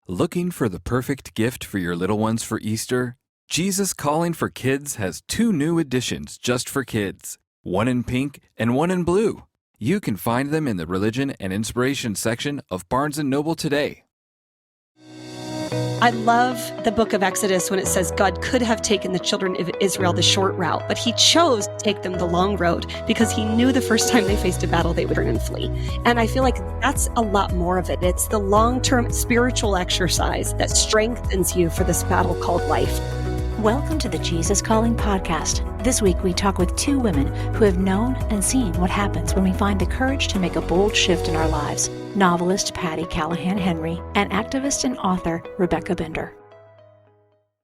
Looking for the perfect gift for your little ones for Easter? Jesus Calling for Kids has 2 new editions just for kids, one in pink and one in blue. You can find them in the Religion and Inspiration section of Barnes & Noble today. I love the book of Exodus when it says God could have taken the children of Israel the short route, but he chose to take them the long road because he knew the first time they faced a battle, they would turn and flee. And I feel like that's a lot more of it. It's the long-term spiritual exercise that strengthens you for this battle called life. Welcome to the Jesus Calling podcast. This week we talk with 2 women who have known and seen what happens when we find the courage to make a bold shift in our lives. Novelist Patti Callahan Henry and activist and author Rebecca Bender.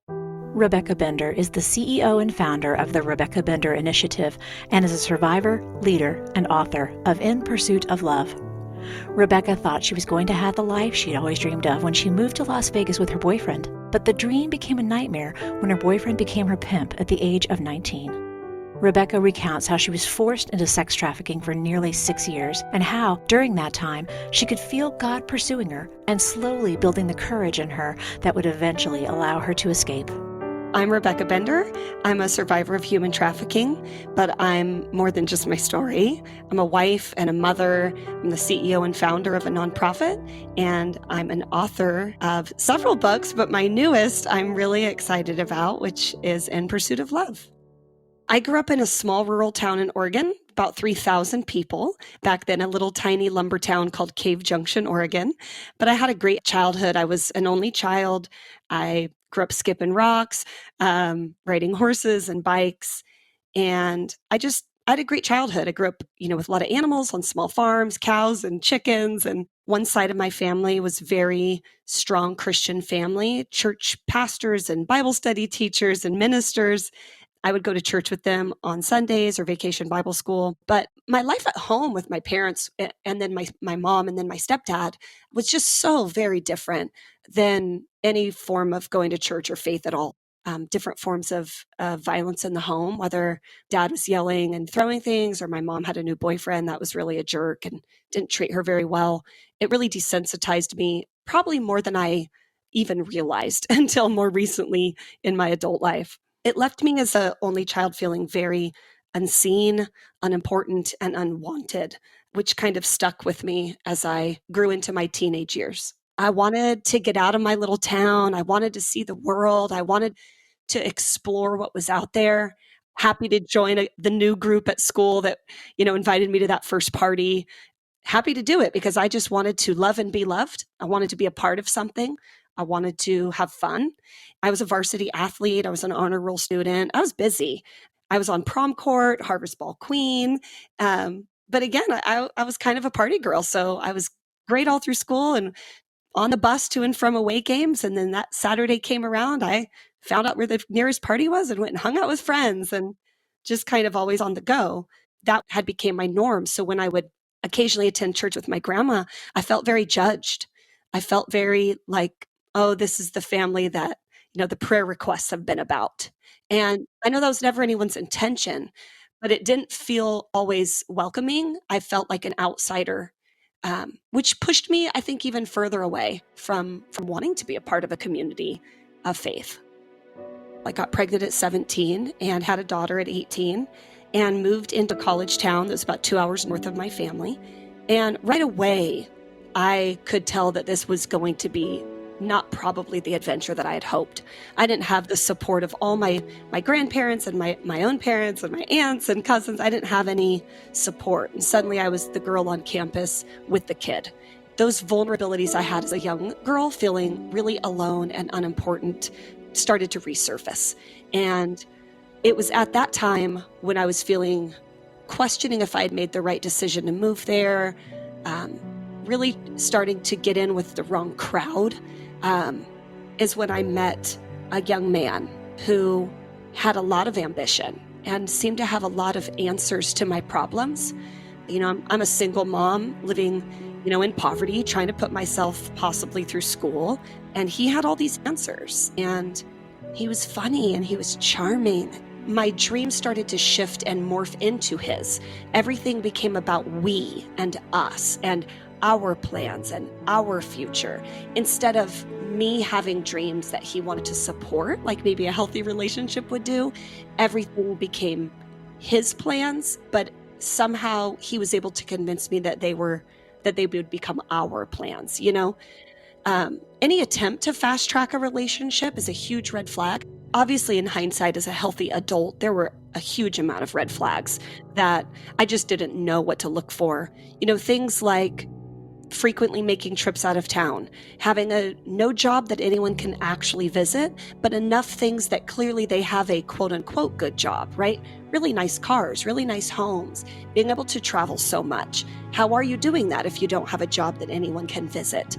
Rebecca Bender is the CEO and founder of the Rebecca Bender Initiative and is a survivor, leader, and author of In Pursuit of Love. Rebecca thought she was going to have the life she'd always dreamed of when she moved to Las Vegas with her boyfriend, but the dream became a nightmare when her boyfriend became her pimp at the age of 19. Rebecca recounts how she was forced into sex trafficking for nearly 6 years and how, during that time, she could feel God pursuing her and slowly building the courage in her that would eventually allow her to escape. I'm Rebecca Bender. I'm a survivor of human trafficking, but I'm more than just my story. I'm a wife and a mother. I'm the CEO and founder of a nonprofit, and I'm an author of several books, but my newest I'm really excited about, which is In Pursuit of Love. I grew up in a small rural town in Oregon, about 3,000 people. Back then, a little tiny lumber town called Cave Junction, Oregon. But I had a great childhood. I was an only child. I grew up skipping rocks, riding horses and bikes. And I had a great childhood. I grew up, with a lot of animals on small farms, cows and chickens. And one side of my family was very strong Christian family, church pastors and Bible study teachers and ministers. I would go to church with them on Sundays or vacation Bible school. But my life at home with my parents and then my mom and then my stepdad was just so very different than any form of going to church or faith at all. Different forms of violence in the home, whether dad was yelling and throwing things or my mom had a new boyfriend that was really a jerk and didn't treat her very well. It really desensitized me, probably more than I even realized until more recently in my adult life. It left me as an only child feeling very unseen, unimportant, and unwanted, which kind of stuck with me as I grew into my teenage years. I wanted to get out of my little town. I wanted to see the world. I wanted to explore what was out there. Happy to join the new group at school that, invited me to that first party. Happy to do it because I just wanted to love and be loved. I wanted to be a part of something. I wanted to have fun. I was a varsity athlete. I was an honor roll student. I was busy. I was on prom court, Harvest Ball Queen. But again, I was kind of a party girl. So I was great all through school and on the bus to and from away games. And then that Saturday came around, I found out where the nearest party was and went and hung out with friends and just kind of always on the go. That had became my norm. So when I would occasionally attend church with my grandma, I felt very judged. I felt very like, oh, this is the family that, the prayer requests have been about. And I know that was never anyone's intention, but it didn't feel always welcoming. I felt like an outsider, which pushed me, I think, even further away from wanting to be a part of a community of faith. I got pregnant at 17 and had a daughter at 18 and moved into college town that was about 2 hours north of my family. And right away, I could tell that this was going to be not probably the adventure that I had hoped. I didn't have the support of all my grandparents and my own parents and my aunts and cousins. I didn't have any support. And suddenly I was the girl on campus with the kid. Those vulnerabilities I had as a young girl, feeling really alone and unimportant, started to resurface. And it was at that time when I was questioning if I had made the right decision to move there, really starting to get in with the wrong crowd, is when I met a young man who had a lot of ambition and seemed to have a lot of answers to my problems. I'm a single mom living, in poverty, trying to put myself possibly through school. And he had all these answers and he was funny and he was charming. My dreams started to shift and morph into his. Everything became about we and us and our plans and our future, instead of me having dreams that he wanted to support, like maybe a healthy relationship would do. Everything became his plans, but somehow he was able to convince me that they would become our plans. Any attempt to fast track a relationship is a huge red flag. Obviously, in hindsight, as a healthy adult, there were a huge amount of red flags that I just didn't know what to look for. Things like frequently making trips out of town, having no job that anyone can actually visit, but enough things that clearly they have a quote unquote good job, right? Really nice cars, really nice homes, being able to travel so much. How are you doing that if you don't have a job that anyone can visit?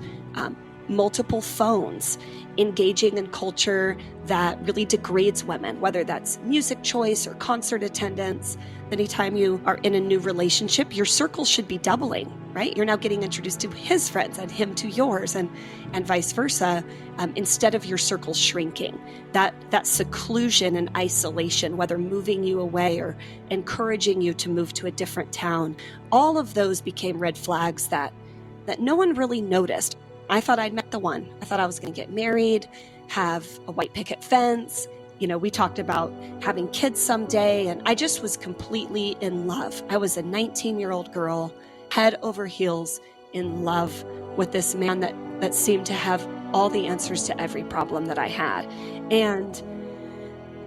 Multiple phones, engaging in culture that really degrades women, whether that's music choice or concert attendance. Anytime you are in a new relationship, your circle should be doubling, right? You're now getting introduced to his friends and him to yours, and vice versa, instead of your circle shrinking. That seclusion and isolation, whether moving you away or encouraging you to move to a different town, all of those became red flags that no one really noticed. I thought I'd met the one. I thought I was going to get married, have a white picket fence. We talked about having kids someday, and I just was completely in love. I was a 19-year-old girl, head over heels in love with this man that seemed to have all the answers to every problem that I had. And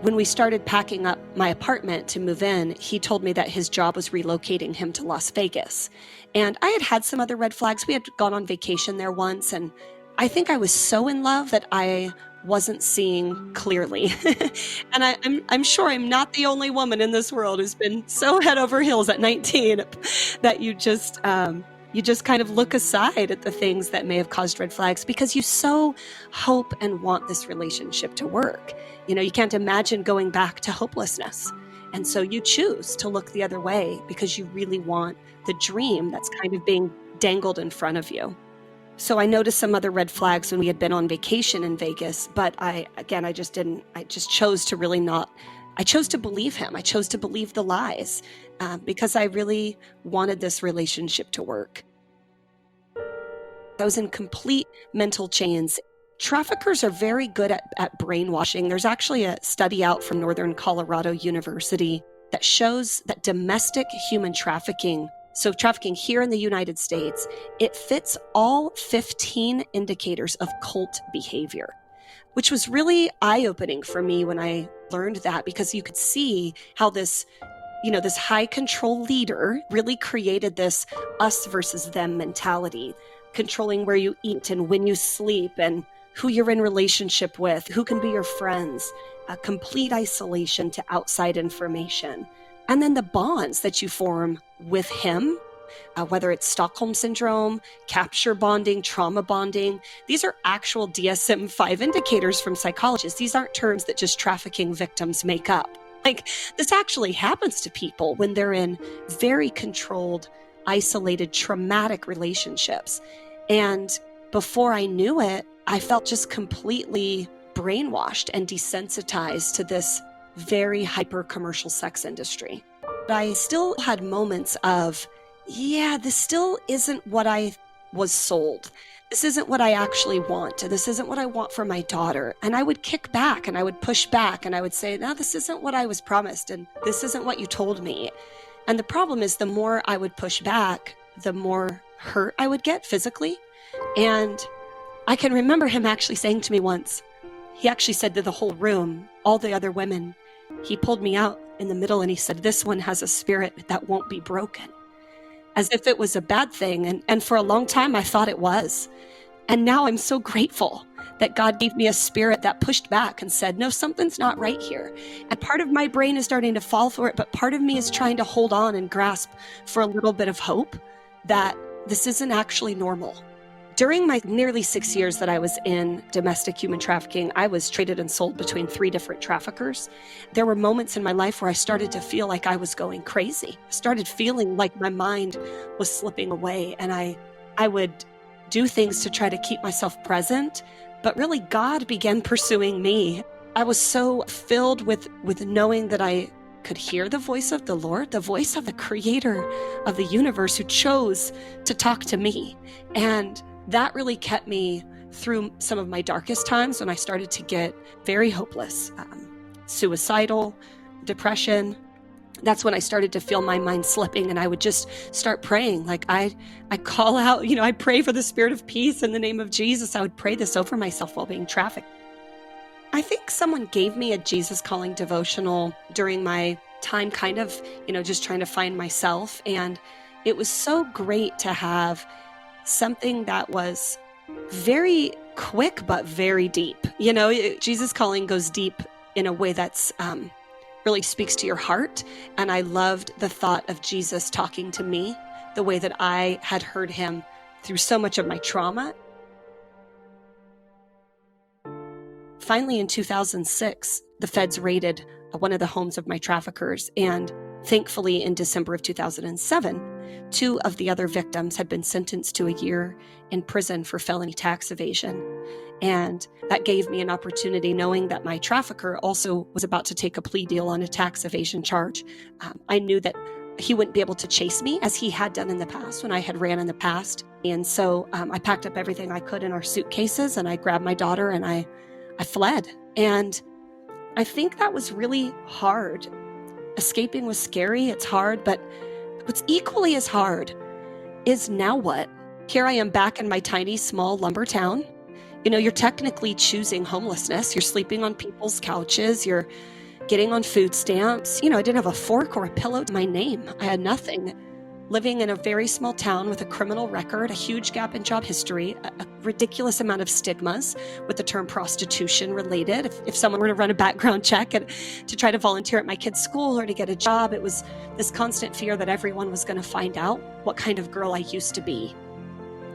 when we started packing up my apartment to move in, he told me that his job was relocating him to Las Vegas. And I had some other red flags. We had gone on vacation there once, and I think I was so in love that I wasn't seeing clearly. And I'm sure I'm not the only woman in this world who's been so head over heels at 19 that you just kind of look aside at the things that may have caused red flags because you so hope and want this relationship to work. You can't imagine going back to hopelessness. And so you choose to look the other way because you really want the dream that's kind of being dangled in front of you. So I noticed some other red flags when we had been on vacation in Vegas, but I just chose to really not. I chose to believe him. I chose to believe the lies because I really wanted this relationship to work. I was in complete mental chains. Traffickers are very good at brainwashing. There's actually a study out from Northern Colorado University that shows that domestic human trafficking, so trafficking here in the United States, it fits all 15 indicators of cult behavior, which was really eye-opening for me when I learned that, because you could see how this high control leader really created this us versus them mentality, controlling where you eat and when you sleep and who you're in relationship with, who can be your friends, a complete isolation to outside information. And then the bonds that you form with him, whether it's Stockholm Syndrome, capture bonding, trauma bonding, these are actual DSM-5 indicators from psychologists. These aren't terms that just trafficking victims make up. Like, this actually happens to people when they're in very controlled, isolated, traumatic relationships. And before I knew it, I felt just completely brainwashed and desensitized to this very hyper commercial sex industry. But I still had moments of, this still isn't what I was sold. This isn't what I actually want. This isn't what I want for my daughter. And I would kick back and I would push back and I would say, no, this isn't what I was promised. And this isn't what you told me. And the problem is, the more I would push back, the more hurt I would get physically. And I can remember him actually saying to me once, he actually said to the whole room, all the other women, he pulled me out in the middle and he said, this one has a spirit that won't be broken. As if it was a bad thing. And for a long time, I thought it was. And now I'm so grateful that God gave me a spirit that pushed back and said, no, something's not right here. And part of my brain is starting to fall for it, but part of me is trying to hold on and grasp for a little bit of hope that this isn't actually normal. During my nearly 6 years that I was in domestic human trafficking, I was traded and sold between 3 different traffickers. There were moments in my life where I started to feel like I was going crazy. I started feeling like my mind was slipping away, and I would do things to try to keep myself present, but really God began pursuing me. I was so filled with knowing that I could hear the voice of the Lord, the voice of the creator of the universe who chose to talk to me. And that really kept me through some of my darkest times when I started to get very hopeless, suicidal, depression. That's when I started to feel my mind slipping, and I would just start praying. Like I call out, I pray for the spirit of peace in the name of Jesus. I would pray this over myself while being trafficked. I think someone gave me a Jesus Calling devotional during my time kind of, just trying to find myself. And it was so great to have something that was very quick, but very deep. Jesus Calling goes deep in a way that's really speaks to your heart. And I loved the thought of Jesus talking to me the way that I had heard him through so much of my trauma. Finally, in 2006, the feds raided one of the homes of my traffickers. And thankfully, in December of 2007, 2 of the other victims had been sentenced to a year in prison for felony tax evasion. And that gave me an opportunity, knowing that my trafficker also was about to take a plea deal on a tax evasion charge. I knew that he wouldn't be able to chase me as he had done in the past when I had ran in the past. And so I packed up everything I could in our suitcases, and I grabbed my daughter and I fled. And I think that was really hard. Escaping was scary. It's hard. But what's equally as hard is now what? Here I am back in my tiny, small lumber town. You're technically choosing homelessness. You're sleeping on people's couches. You're getting on food stamps. I didn't have a fork or a pillow to my name. I had nothing. Living in a very small town with a criminal record, a huge gap in job history, a ridiculous amount of stigmas with the term prostitution related. If someone were to run a background check to try to volunteer at my kid's school or to get a job, it was this constant fear that everyone was going to find out what kind of girl I used to be.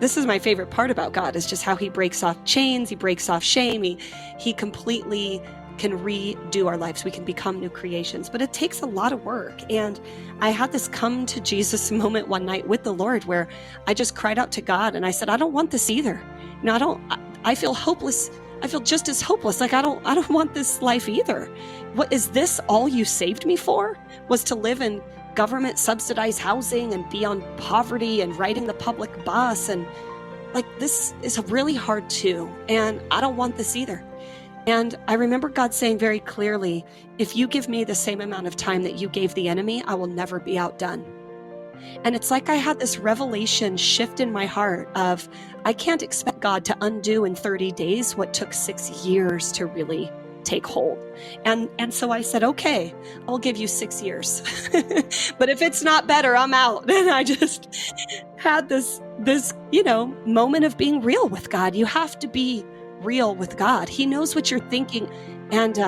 This is my favorite part about God, is just how he breaks off chains, he breaks off shame, he completely can redo our lives. We can become new creations, but it takes a lot of work. And I had this come to Jesus moment one night with the Lord where I just cried out to God and I said, I don't want this either. I feel hopeless. I feel just as hopeless. Like I don't want this life either. What is this all you saved me for? Was to live in government subsidized housing and be on poverty and riding the public bus. And this is really hard too. And I don't want this either. And I remember God saying very clearly, if you give me the same amount of time that you gave the enemy, I will never be outdone. And it's like I had this revelation shift in my heart of, I can't expect God to undo in 30 days what took 6 years to really take hold. And so I said, okay, I'll give you 6 years. But if it's not better, I'm out. And I just had this moment of being real with God. You have to be real with God. He knows what you're thinking. And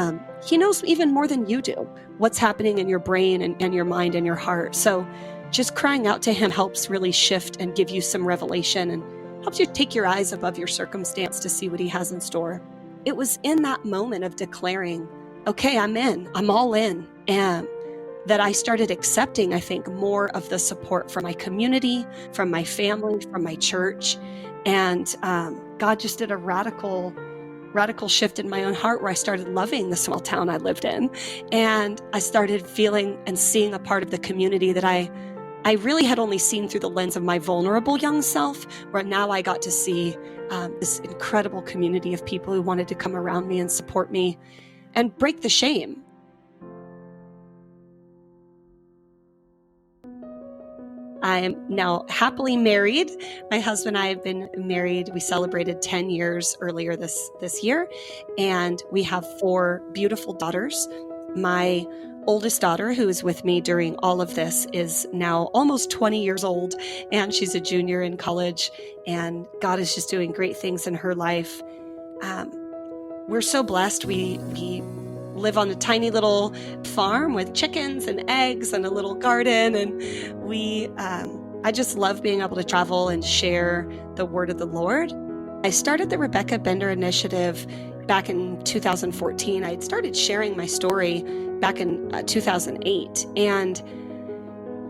he knows even more than you do what's happening in your brain and your mind and your heart. So just crying out to him helps really shift and give you some revelation and helps you take your eyes above your circumstance to see what he has in store. It was in that moment of declaring, okay, I'm all in, and that I started accepting, I think, more of the support from my community, from my family, from my church. And God just did a radical shift in my own heart where I started loving the small town I lived in. And I started feeling and seeing a part of the community that I really had only seen through the lens of my vulnerable young self, where now I got to see this incredible community of people who wanted to come around me and support me and break the shame. I am now happily married. My husband and I have been married. We celebrated 10 years earlier this year, and we have 4 beautiful daughters. My oldest daughter, who is with me during all of this, is now almost 20 years old, and she's a junior in college, and God is just doing great things in her life. We're so blessed. We live on a tiny little farm with chickens and eggs and a little garden, and I just love being able to travel and share the word of the Lord. I started the Rebecca Bender Initiative back in 2014. I had started sharing my story back in 2008, and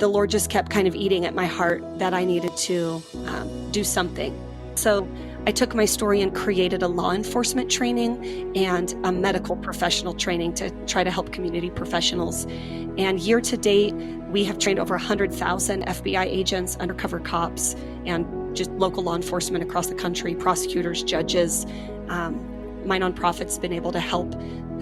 the Lord just kept kind of eating at my heart that I needed to do something. So I took my story and created a law enforcement training and a medical professional training to try to help community professionals. And year to date, we have trained over 100,000 FBI agents, undercover cops, and just local law enforcement across the country, prosecutors, judges. My nonprofit's been able to help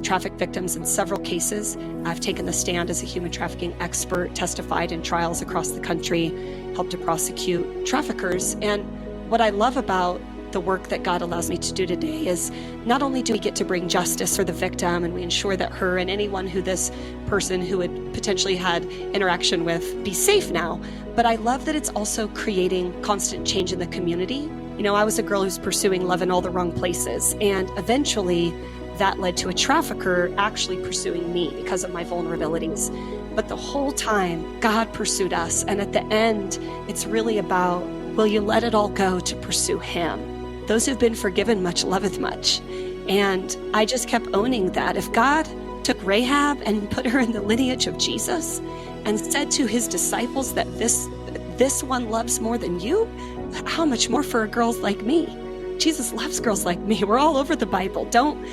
traffic victims in several cases. I've taken the stand as a human trafficking expert, testified in trials across the country, helped to prosecute traffickers. And what I love about the work that God allows me to do today is not only do we get to bring justice for the victim, and we ensure that her and anyone who this person who had potentially had interaction with be safe now, but I love that it's also creating constant change in the community. You know, I was a girl who's pursuing love in all the wrong places, and eventually that led to a trafficker actually pursuing me because of my vulnerabilities. But the whole time, God pursued us, and at the end, it's really about, will you let it all go to pursue Him? Those who've been forgiven much loveth much. And I just kept owning that. If God took Rahab and put her in the lineage of Jesus and said to His disciples that this one loves more than you, how much more for girls like me? Jesus loves girls like me. We're all over the Bible. Don't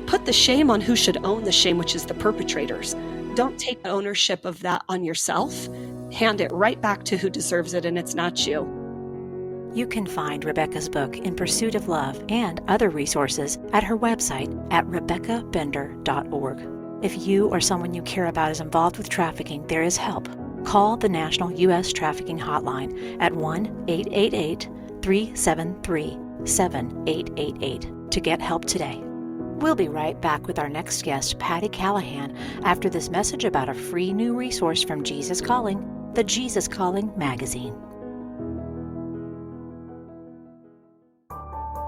put the shame on who should own the shame, which is the perpetrators. Don't take ownership of that on yourself. Hand it right back to who deserves it, and it's not you. You can find Rebecca's book, In Pursuit of Love, and other resources at her website at rebeccabender.org. If you or someone you care about is involved with trafficking, there is help. Call the National U.S. Trafficking Hotline at 1-888-373-7888 to get help today. We'll be right back with our next guest, Patti Callahan, after this message about a free new resource from Jesus Calling, the Jesus Calling magazine.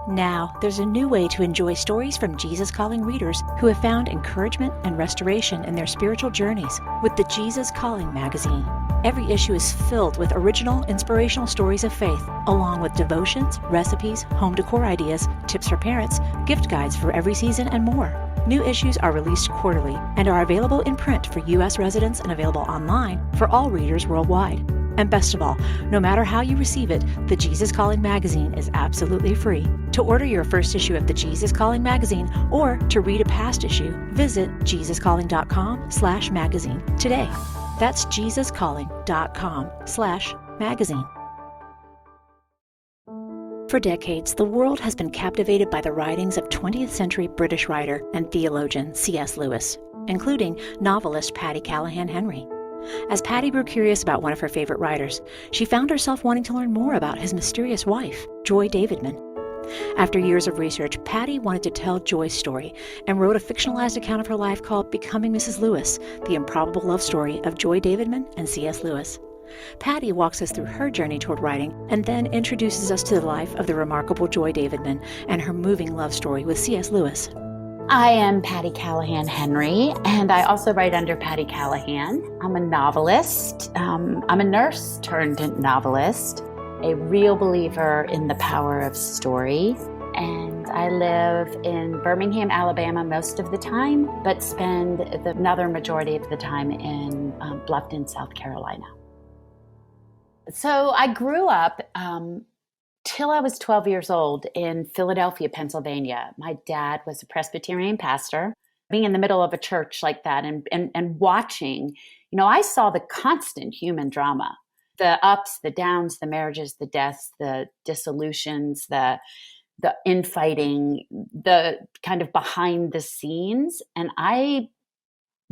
Now, there's a new way to enjoy stories from Jesus Calling readers who have found encouragement and restoration in their spiritual journeys with the Jesus Calling magazine. Every issue is filled with original, inspirational stories of faith, along with devotions, recipes, home decor ideas, tips for parents, gift guides for every season, and more. New issues are released quarterly and are available in print for U.S. residents and available online for all readers worldwide. And best of all, no matter how you receive it, the Jesus Calling magazine is absolutely free. To order your first issue of the Jesus Calling magazine or to read a past issue, visit jesuscalling.com/magazine today. That's jesuscalling.com/magazine. For decades, the world has been captivated by the writings of 20th century British writer and theologian C.S. Lewis, including novelist Patti Callahan Henry. As Patti grew curious about one of her favorite writers, she found herself wanting to learn more about his mysterious wife, Joy Davidman. After years of research, Patti wanted to tell Joy's story and wrote a fictionalized account of her life called Becoming Mrs. Lewis, the improbable love story of Joy Davidman and C.S. Lewis. Patti walks us through her journey toward writing and then introduces us to the life of the remarkable Joy Davidman and her moving love story with C.S. Lewis. I am Patti Callahan Henry, and I also write under Patti Callahan. I'm a novelist. I'm a nurse turned novelist, a real believer in the power of story. And I live in Birmingham, Alabama most of the time, but spend another majority of the time in Bluffton, South Carolina. So I grew up till I was 12 years old in Philadelphia, Pennsylvania. My dad was a Presbyterian pastor. Being in the middle of a church like that and watching, I saw the constant human drama, the ups, the downs, the marriages, the deaths, the dissolutions, the infighting, the kind of behind the scenes. And I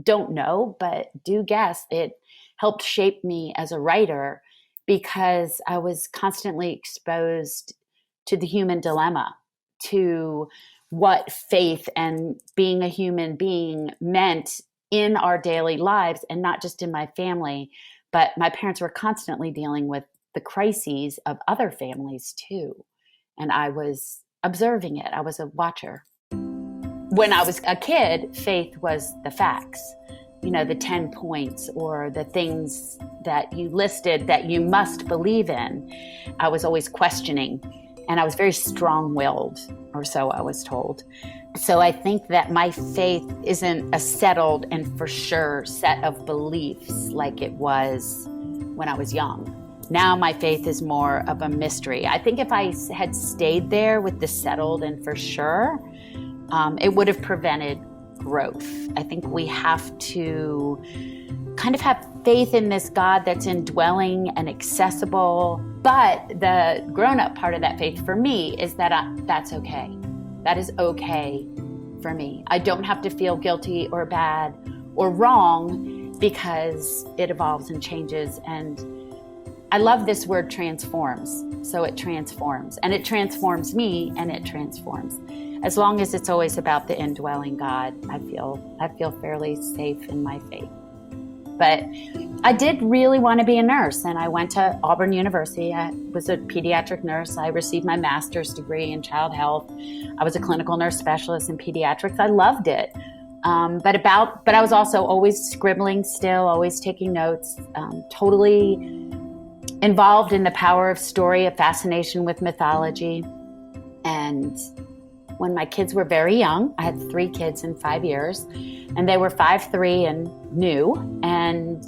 don't know, but do guess it helped shape me as a writer, because I was constantly exposed to the human dilemma, to what faith and being a human being meant in our daily lives, and not just in my family, but my parents were constantly dealing with the crises of other families too. And I was observing it. I was a watcher. When I was a kid, faith was the facts. The 10 points or the things that you listed that you must believe in. I was always questioning, and I was very strong-willed, or so I was told. So I think that my faith isn't a settled and for sure set of beliefs like it was when I was young. Now my faith is more of a mystery. I think if I had stayed there with the settled and for sure, it would have prevented growth. I think we have to kind of have faith in this God that's indwelling and accessible. But the grown-up part of that faith for me is that that's okay. That is okay for me. I don't have to feel guilty or bad or wrong because it evolves and changes. And I love this word transforms. So it transforms, and it transforms me, and it transforms. As long as it's always about the indwelling God, I feel fairly safe in my faith. But I did really want to be a nurse, and I went to Auburn University. I was a pediatric nurse. I received my master's degree in child health. I was a clinical nurse specialist in pediatrics. I loved it. But I was also always scribbling still, always taking notes, totally involved in the power of story, a fascination with mythology. And when my kids were very young, I had 3 kids in 5 years, and they were 5, 3, and new. And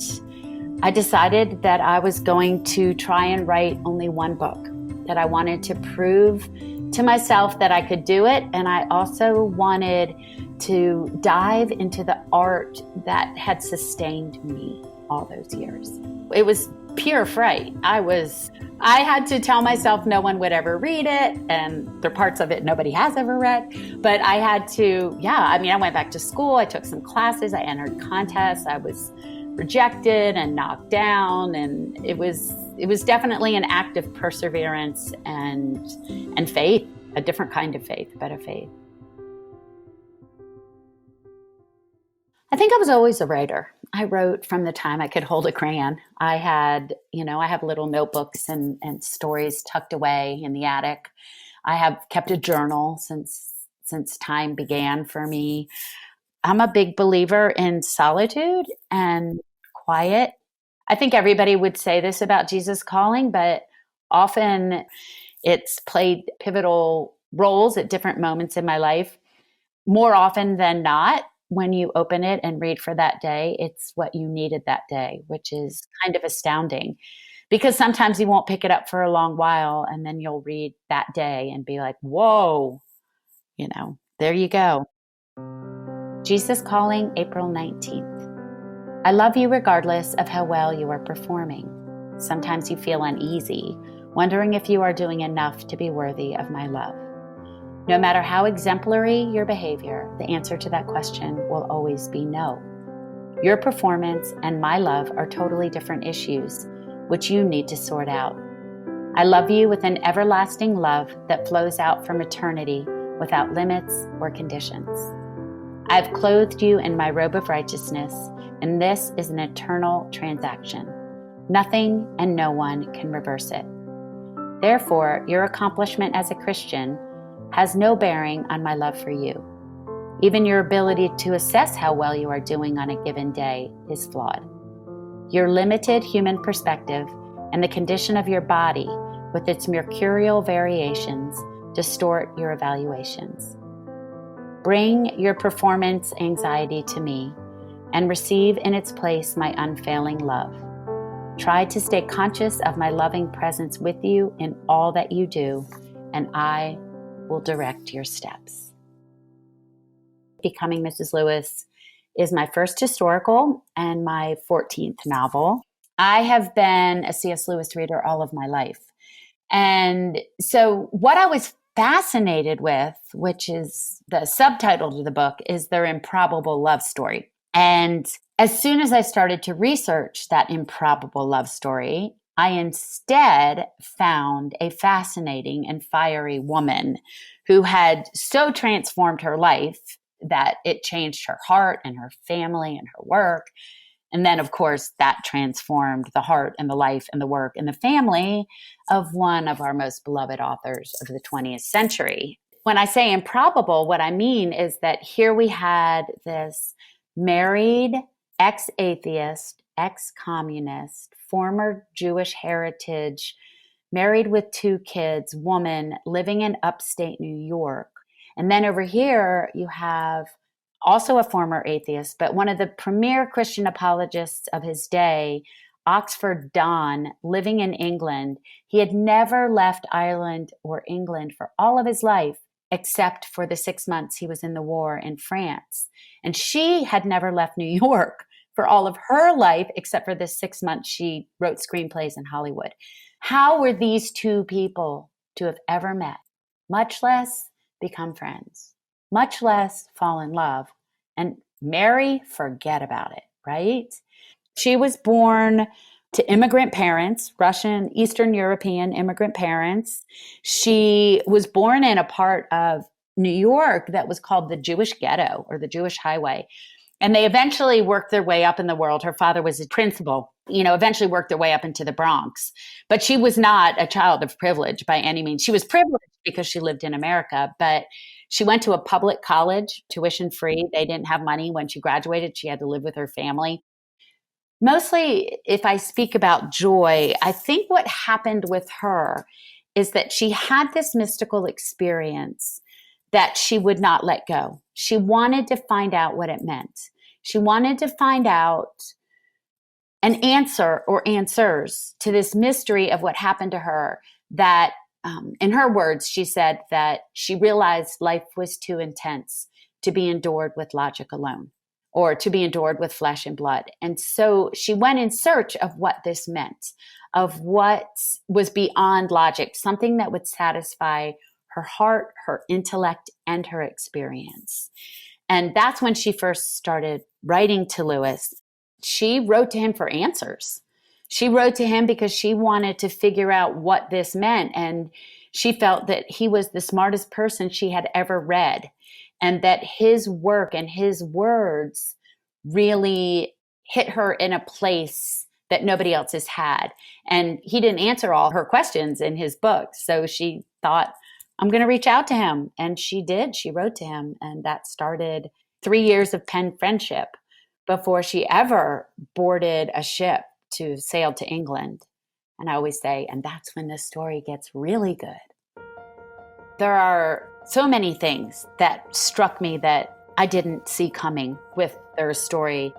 I decided that I was going to try and write only one book, that I wanted to prove to myself that I could do it. And I also wanted to dive into the art that had sustained me all those years. It was pure fright. I had to tell myself no one would ever read it, and there are parts of it nobody has ever read. But I had to, I went back to school, I took some classes, I entered contests, I was rejected and knocked down, and it was definitely an act of perseverance and faith, a different kind of faith, but a faith. I think I was always a writer. I wrote from the time I could hold a crayon. I have little notebooks and stories tucked away in the attic. I have kept a journal since time began for me. I'm a big believer in solitude and quiet. I think everybody would say this about Jesus Calling, but often it's played pivotal roles at different moments in my life. More often than not, when you open it and read for that day, it's what you needed that day, which is kind of astounding, because sometimes you won't pick it up for a long while, and then you'll read that day and be like, whoa, there you go. Jesus Calling, April 19th. I love you regardless of how well you are performing. Sometimes you feel uneasy, wondering if you are doing enough to be worthy of my love. No matter how exemplary your behavior, the answer to that question will always be no. Your performance and my love are totally different issues, which you need to sort out. I love you with an everlasting love that flows out from eternity without limits or conditions. I have clothed you in my robe of righteousness, and this is an eternal transaction. Nothing and no one can reverse it. Therefore, your accomplishment as a Christian has no bearing on my love for you. Even your ability to assess how well you are doing on a given day is flawed. Your limited human perspective and the condition of your body with its mercurial variations distort your evaluations. Bring your performance anxiety to me and receive in its place my unfailing love. Try to stay conscious of my loving presence with you in all that you do, and I will direct your steps. Becoming Mrs. Lewis is my first historical and my 14th novel. I have been a C.S. Lewis reader all of my life. And so what I was fascinated with, which is the subtitle to the book, is their improbable love story. And as soon as I started to research that improbable love story, I instead found a fascinating and fiery woman who had so transformed her life that it changed her heart and her family and her work. And then, of course, that transformed the heart and the life and the work and the family of one of our most beloved authors of the 20th century. When I say improbable, what I mean is that here we had this married, ex-atheist, ex-communist, former Jewish heritage, married with 2 kids, woman living in upstate New York. And then over here, you have also a former atheist, but one of the premier Christian apologists of his day, Oxford Don living in England. He had never left Ireland or England for all of his life, except for the 6 months he was in the war in France. And she had never left New York for all of her life, except for the 6 months she wrote screenplays in Hollywood. How were these two people to have ever met, much less become friends, much less fall in love? And Mary, forget about it, right? She was born to immigrant parents, Russian, Eastern European immigrant parents. She was born in a part of New York that was called the Jewish Ghetto or the Jewish Highway. And they eventually worked their way up in the world. Her father was a principal, eventually worked their way up into the Bronx. But she was not a child of privilege by any means. She was privileged because she lived in America, but she went to a public college, tuition free. They didn't have money when she graduated. She had to live with her family. Mostly, if I speak about Joy, I think what happened with her is that she had this mystical experience that she would not let go. She wanted to find out what it meant. She wanted to find out an answer or answers to this mystery of what happened to her that, in her words, she said that she realized life was too intense to be endured with logic alone, or to be endured with flesh and blood. And so she went in search of what this meant, of what was beyond logic, something that would satisfy her heart, her intellect, and her experience. And that's when she first started writing to Lewis. She wrote to him for answers. She wrote to him because she wanted to figure out what this meant. And she felt that he was the smartest person she had ever read, and that his work and his words really hit her in a place that nobody else has had. And he didn't answer all her questions in his book. So she thought, I'm going to reach out to him. And she did. She wrote to him. And that started 3 years of pen friendship before she ever boarded a ship to sail to England. And I always say, and that's when the story gets really good. There are so many things that struck me that I didn't see coming with their story.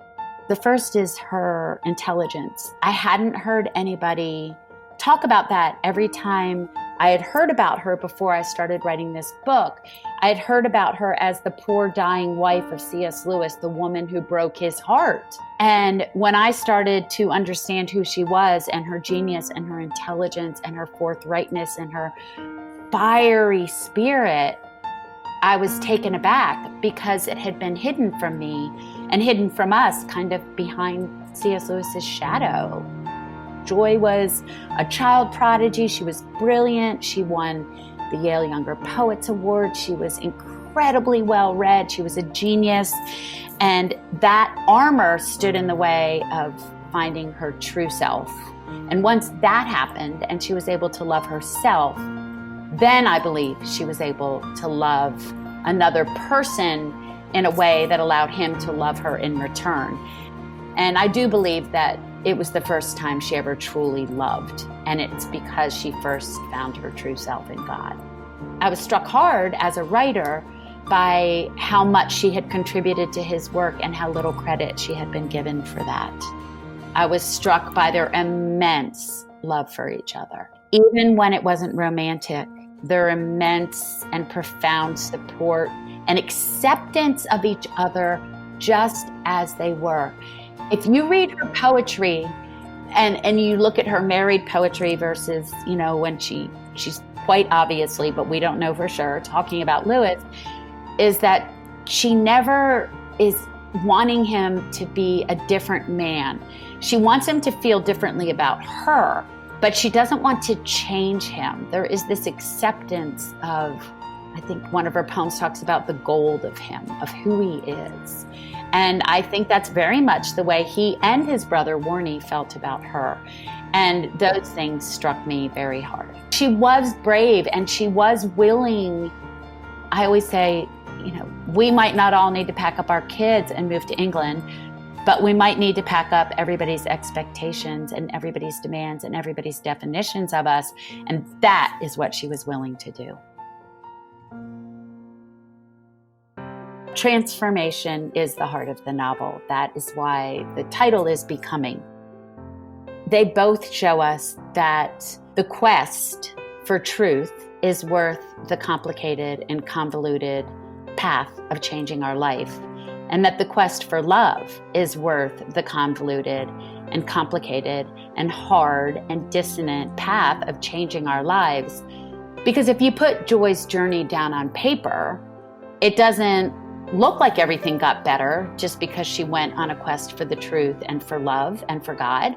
The first is her intelligence. I hadn't heard anybody talk about that. Every time I had heard about her before I started writing this book, I had heard about her as the poor dying wife of C.S. Lewis, the woman who broke his heart. And when I started to understand who she was and her genius and her intelligence and her forthrightness and her fiery spirit, I was taken aback because it had been hidden from me and hidden from us, kind of behind C.S. Lewis's shadow. Joy was a child prodigy. She was brilliant. She won the Yale Younger Poets Award. She was incredibly well read. She was a genius. And that armor stood in the way of finding her true self. And once that happened and she was able to love herself, then I believe she was able to love another person in a way that allowed him to love her in return. And I do believe that it was the first time she ever truly loved. And it's because she first found her true self in God. I was struck hard as a writer by how much she had contributed to his work and how little credit she had been given for that. I was struck by their immense love for each other. Even when it wasn't romantic, their immense and profound support and acceptance of each other just as they were. If you read her poetry and you look at her married poetry versus, when she's quite obviously, but we don't know for sure, talking about Lewis, is that she never is wanting him to be a different man. She wants him to feel differently about her, but she doesn't want to change him. There is this acceptance of, I think one of her poems talks about the gold of him, of who he is. And I think that's very much the way he and his brother Warnie felt about her. And those things struck me very hard. She was brave and she was willing. I always say, we might not all need to pack up our kids and move to England, but we might need to pack up everybody's expectations and everybody's demands and everybody's definitions of us. And that is what she was willing to do. Transformation is the heart of the novel. That is why the title is Becoming. They both show us that the quest for truth is worth the complicated and convoluted path of changing our life, and that the quest for love is worth the convoluted and complicated and hard and dissonant path of changing our lives. Because if you put Joy's journey down on paper, it doesn't look like everything got better just because she went on a quest for the truth and for love and for God.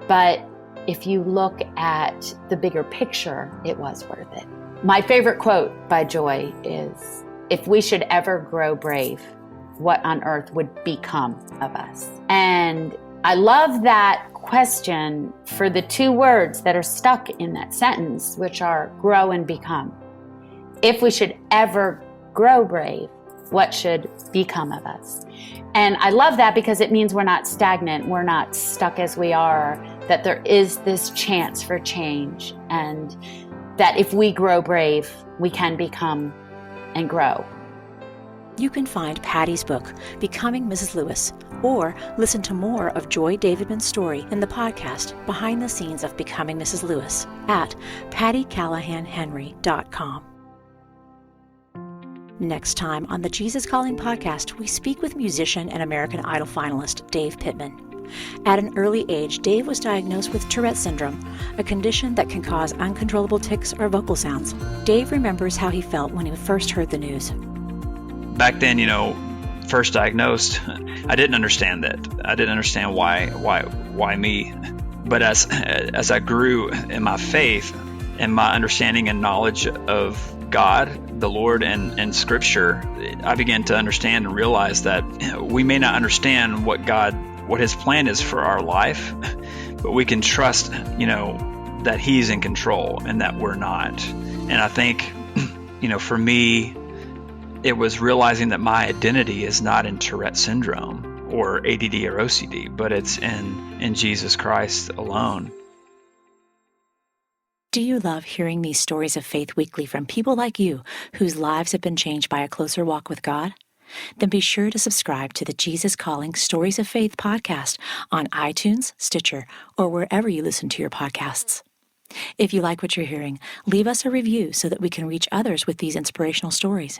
But if you look at the bigger picture, it was worth it. My favorite quote by Joy is, "If we should ever grow brave, what on earth would become of us?" And I love that question for the two words that are stuck in that sentence, which are grow and become. If we should ever grow brave, what should become of us? And I love that because it means we're not stagnant, we're not stuck as we are, that there is this chance for change, and that if we grow brave, we can become and grow. You can find Patti's book, Becoming Mrs. Lewis, or listen to more of Joy Davidman's story in the podcast Behind the Scenes of Becoming Mrs. Lewis at PattiCallahanHenry.com. Next time on the Jesus Calling podcast, we speak with musician and American Idol finalist Dave Pittman. At an early age, Dave was diagnosed with Tourette syndrome, a condition that can cause uncontrollable tics or vocal sounds. Dave remembers how he felt when he first heard the news. Back then, first diagnosed, I didn't understand that. I didn't understand why me. But as I grew in my faith and my understanding and knowledge of God, the Lord, and Scripture, I began to understand and realize that we may not understand what His plan is for our life, but we can trust, that He's in control and that we're not. And I think, for me, it was realizing that my identity is not in Tourette syndrome or ADD or OCD, but it's in Jesus Christ alone. Do you love hearing these stories of faith weekly from people like you whose lives have been changed by a closer walk with God? Then be sure to subscribe to the Jesus Calling Stories of Faith podcast on iTunes, Stitcher, or wherever you listen to your podcasts. If you like what you're hearing, leave us a review so that we can reach others with these inspirational stories.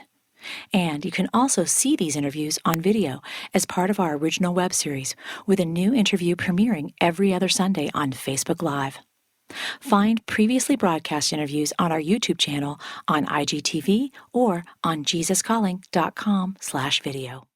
And you can also see these interviews on video as part of our original web series, with a new interview premiering every other Sunday on Facebook Live. Find previously broadcast interviews on our YouTube channel, on IGTV, or on JesusCalling.com/video.